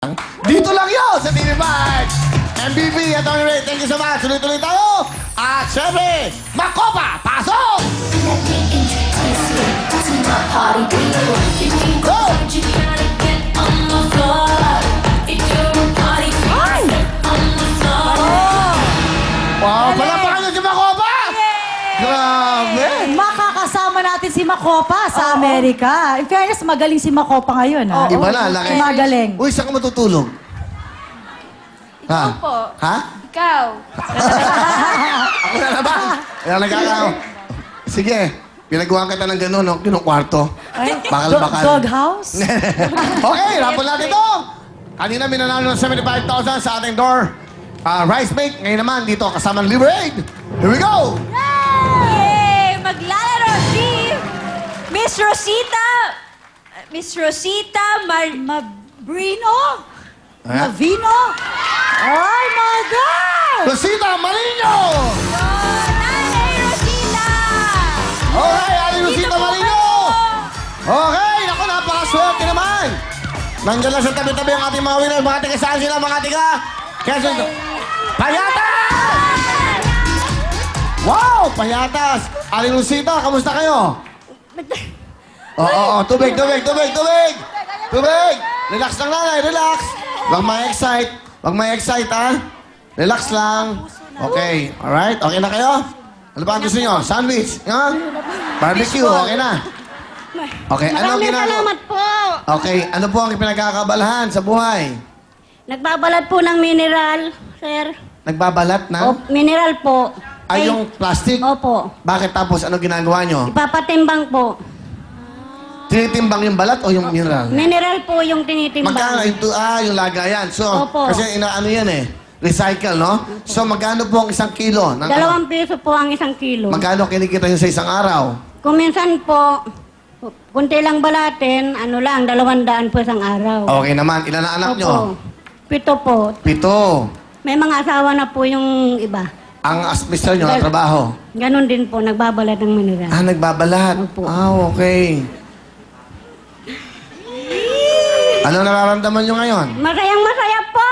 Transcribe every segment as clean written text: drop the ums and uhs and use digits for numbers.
Dito lang yun sa TV5. MVP at Tony Ray, thank you so much. Tuloy-tuloy tayo. At syempre, Makopa, pasok! Go! Wow, palapakan nyo si Makopa! Grabe! Makakasama natin si Makopa sa Amerika. In fairness, magaling si Makopa ngayon. Ha? Iba na, laki. Magaling. Uy, saan ka matutulog? Ikaw po. Ha? Ikaw. Ako na naman. Kaya nagkakaw. Sige, pinagawa kita ng gano'n, no? Kinukwarto. Bakal-bakal. Doghouse? Okay, rapon natin ito. Kanina minanalo ng 75,000 sa ating door. Rice bake. Ngayon naman dito kasama ng Libre Aid. Here we go! Yay! Maglalaro si Miss Rosita. Miss Rosita Mabrino? Ha? Mavino? Ay, mother! Rosita Marino! Nanay Rosita! Okay, Ali Rosita Marino! Okay, naku, napakaswerte naman. Nandiyan lang sa tabi-tabi ang ating mga winner. Mga tiga saan sila, mga tiga? Quezon. Payatas! Wow, payatas! Ali Rosita, kamusta kayo? Oo, tubig. Tubig! Relax lang, nanay, relax. Huwag ma-excite. Huwag ma-excite, ha? Relax lang. Okay, alright? Okay na kayo? Ano ba ang gusto nyo? Sandwich? Ha? Barbecue, okay na? Okay, ano Maraming ginagawa? salamat po. Okay, ano po ang pinagkakabalahan sa buhay? Nagbabalat po ng mineral, sir. Nagbabalat na? Mineral po. Ay, yung plastic? Opo. Bakit tapos ano ginagawa nyo? Ipapatimbang po. Tinitimbang yung balat o yung mineral? Mineral po yung tinitimbang. Magkano? Yung lagayan. So, Opo. kasi ano yan eh, recycle, no? So, magkano po ang 1 kilo? Ng, 2 piso po ang 1 kilo. magkano kinikita nyo sa isang araw? Kung minsan po, kunti lang balatin, ano lang, 200 po isang araw. Okay naman. Ilan na anak nyo? 7 po. 7. May mga asawa na po yung iba. Ang mister nyo na trabaho? Ganon din po, nagbabalat ng mineral. Ah, nagbabalat. Opo. Ah, okay. Ano nararamdaman nyo ngayon? Masayang masaya po!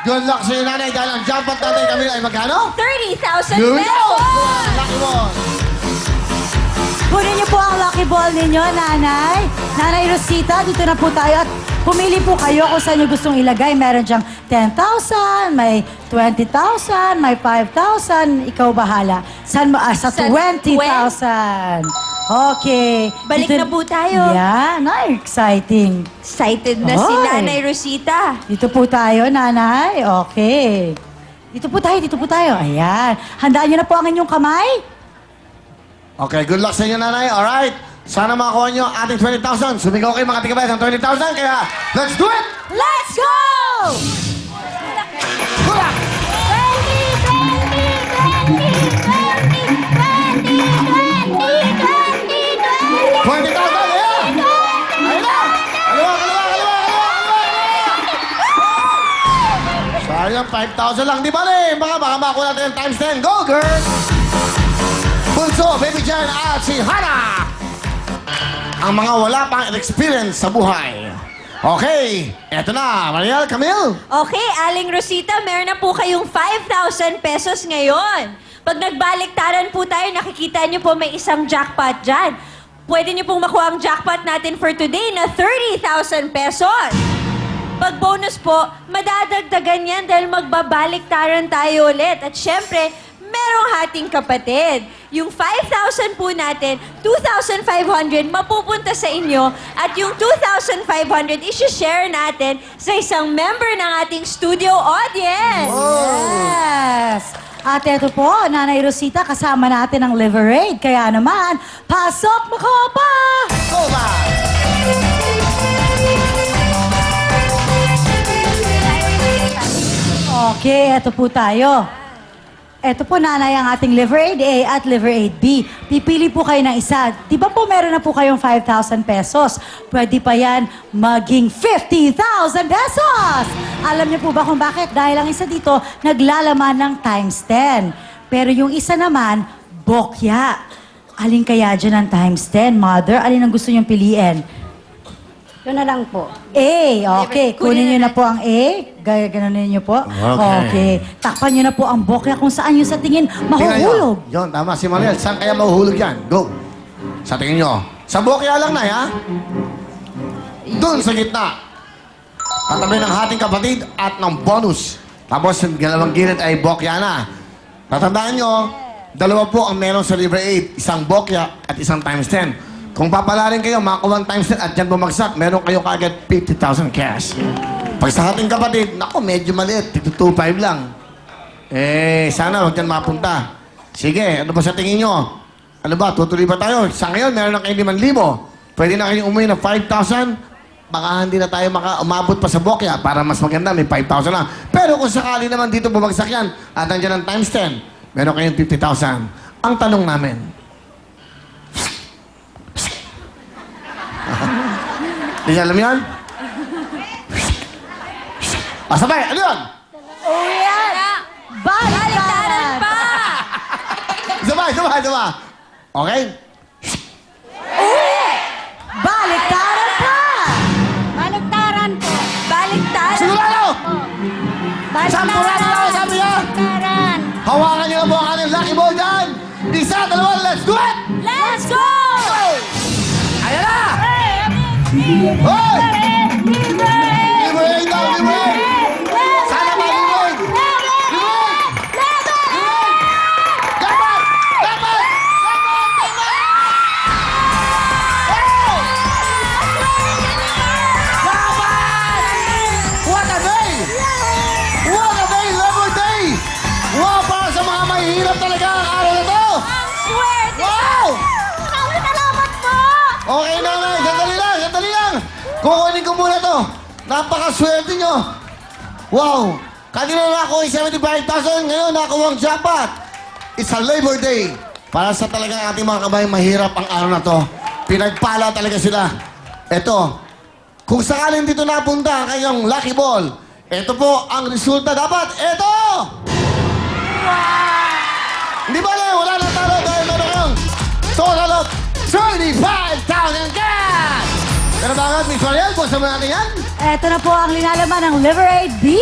Good luck sa iyo, nanay. Dahil ang jackpot natin kami ay magkano? 30,000 Here we go! pesos! Lucky one! Kunin niyo po ang lucky ball ninyo, nanay. Nanay Rosita, dito na po tayo. At pumili po kayo kung saan niyo gustong ilagay. Meron diyang 10,000, may 20,000, may 5,000. Ikaw bahala. Saan mo? Sa Sa 20,000. Okay. Balik na po tayo. Yan. Exciting. Excited na si Oy. Nanay Rosita. Dito po tayo, nanay. Okay. Dito po tayo. Ayan. Handaan niyo na po ang inyong kamay. Okay, good luck sa inyo, nanay. Alright. Sana makakuha nyo ating 20,000. Sumigaw kayo mga tigabayas ng 20,000. Kaya, let's do it! Let's go! Good luck! 20,000, yeah! Ayun na! Kaliwa! Sayang, 5,000 lang. Di ba baka makuha natin yung times 10. Go, girl! Bunso, Baby Jen at si Hana! Ang mga wala pang experience sa buhay. Okay, eto na. Mariel, Camille. Okay, Aling Rosita, meron na po kayong 5,000 pesos ngayon. Pag nagbaliktaran po tayo, nakikita niyo po may isang jackpot dyan. Pwede niyo pong makuha ang jackpot natin for today na 30,000 pesos. Pag bonus po, madadagdagan yan dahil magbabaliktaran tayo ulit. At syempre, merong hating kapatid. Yung 5,000 po natin, 2,500 mapupunta sa inyo at yung 2,500 isi-share natin sa isang member ng ating studio audience. Yes! At eto po, Nanay Rosita, kasama natin ang Liver Aid. Kaya naman, pasok Makopa! Go ba? Okay, eto po tayo. Eto po, nanay, ang ating Liver Aid A at Liver Aid B. Pipili po kayo ng isa. Di ba po meron na po kayong 5,000 pesos? Pwede pa yan maging 50,000 pesos! Alam niyo po ba kung bakit? Dahil ang isa dito, naglalaman ng times 10. Pero yung isa naman, bokya. Alin kaya dyan ang times 10, mother? Alin ang gusto niyong piliin? Yun na lang po. A, okay. Kunin nyo na po ang A. Ganonin nyo po. Okay. Takpan nyo na po ang bokya kung saan yung sa tingin Tingnan mahuhulog. nyo. Yun, tama si Mariel. Saan kaya mahuhulog yan? Go. Sa tingin nyo. Sa bokya lang na, ha? Doon sa gitna. Katabi ng hating kapatid at ng bonus. Tapos yung dalawang gilid ay bokya na. Tatandaan nyo, dalawa po ang meron sa Libre 8. Isang bokya at isang times 10. Kung papalarin kayo, makakuha times 10 at dyan bumagsak, meron kayo kagad 50,000 cash. Pag sa hating kapatid, naku, medyo maliit. 2.5 lang. Sana huwag dyan mapunta. Sige, ano ba sa tingin nyo? Ano ba, tutuloy ba tayo? Sa ngayon, meron na kayo 5,000. Pwede na kayong umuwi ng 5,000. Baka hindi na tayo umabot pa sa bokya para mas maganda, may 5,000 na. Pero kung sakali naman dito bumagsak yan at nandiyan ang times 10, meron kayong 50,000. Ang tanong namin, hindi niya alam yan? Sabay, ano yun? Baliktaran pa! Sabay. Okay? Baliktaran pa! Baliktaran po. Baliktaran! Sigurado! Baliktaran. Sabi niya! Baliktaran. Hawakan niyo na po ang kanyang lucky ball dyan! Isa, dalawa, let's do it! Let's go! Ayan na! Hoy! Libre daw, libre! Sana ba libre? Dapat! What a day! What a day! Level day! Wow, para sa mga mahihirap talaga ang araw na to! Swerte! Wow! Salamat po! Okay, nanay. Sandali lang. Kukunin ko muna to. Napakaswerte nyo. Wow. Kanina na ako 75,000. Ngayon nakuha ang jackpot. It's a Labor Day. Para sa talagang ating mga kabayang mahirap ang araw na to. Pinagpala talaga sila. Eto. Kung sakaling dito napunta ang kanyang lucky ball, eto po ang resulta dapat. Eto! Hindi ba wala na talo dahil meron kang total of 35,000 cash! Pero bakit, Miss Mariel, buwasan mo natin yan? Ito na po ang linalaman ng Liver Aid B.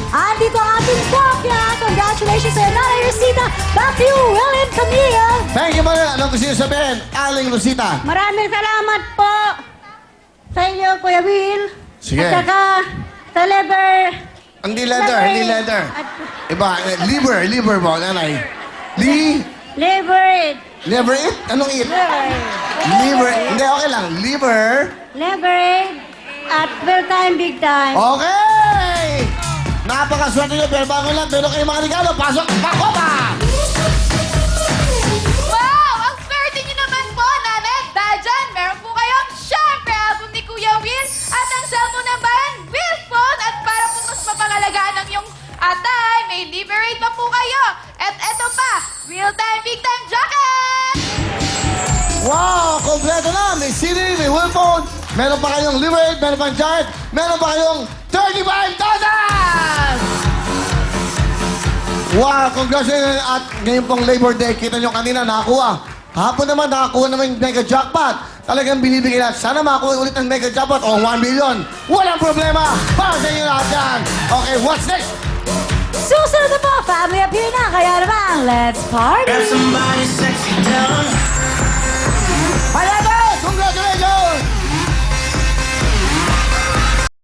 Andito ang ating bokya. Congratulations sa Nanay Rosita. Back to you, Will and Camille. Thank you, Mariel. Anong gusto niyo sabihin? Aling Rosita. Maraming salamat po sa inyo, Kuya Will. Sige. At saka sa Lever. Hindi leather. Iba, liver po, nanay. Lever. Liver it? Anong it? Liver. Hindi, okay lang. Liver. Lever. At well time, big time. Okay! Napakaswerte nyo, pero bago lang, meron kayong mga regalo. Pasok, pakopa! Wow! Ang swerte niyo naman po, nanay. Dahil dyan, meron po kayong syempre album ni Kuya Will at ang cellphone ng bayan, Will Phone. At para po mas mapangalagaan ng iyong atay, may liberate pa po kayo. At eto pa, real time, big time jacket! Wow! Kompleto na! May CD, may wheel phone, meron pa kayong liver, meron pang giant, meron pa kayong 35,000! Wow! Congratulations! At ngayon pong Labor Day, kita nyo kanina nakakuha. Kahapon naman nakakuha naman yung mega jackpot. Talagang binibigay natin. Sana makakuha ulit ng mega jackpot o 1 million. Walang problema! Para sa inyo lahat yan! Okay, what's next? Susunod na po, family appear na. Kaya naman, let's party! Grab somebody sexy down.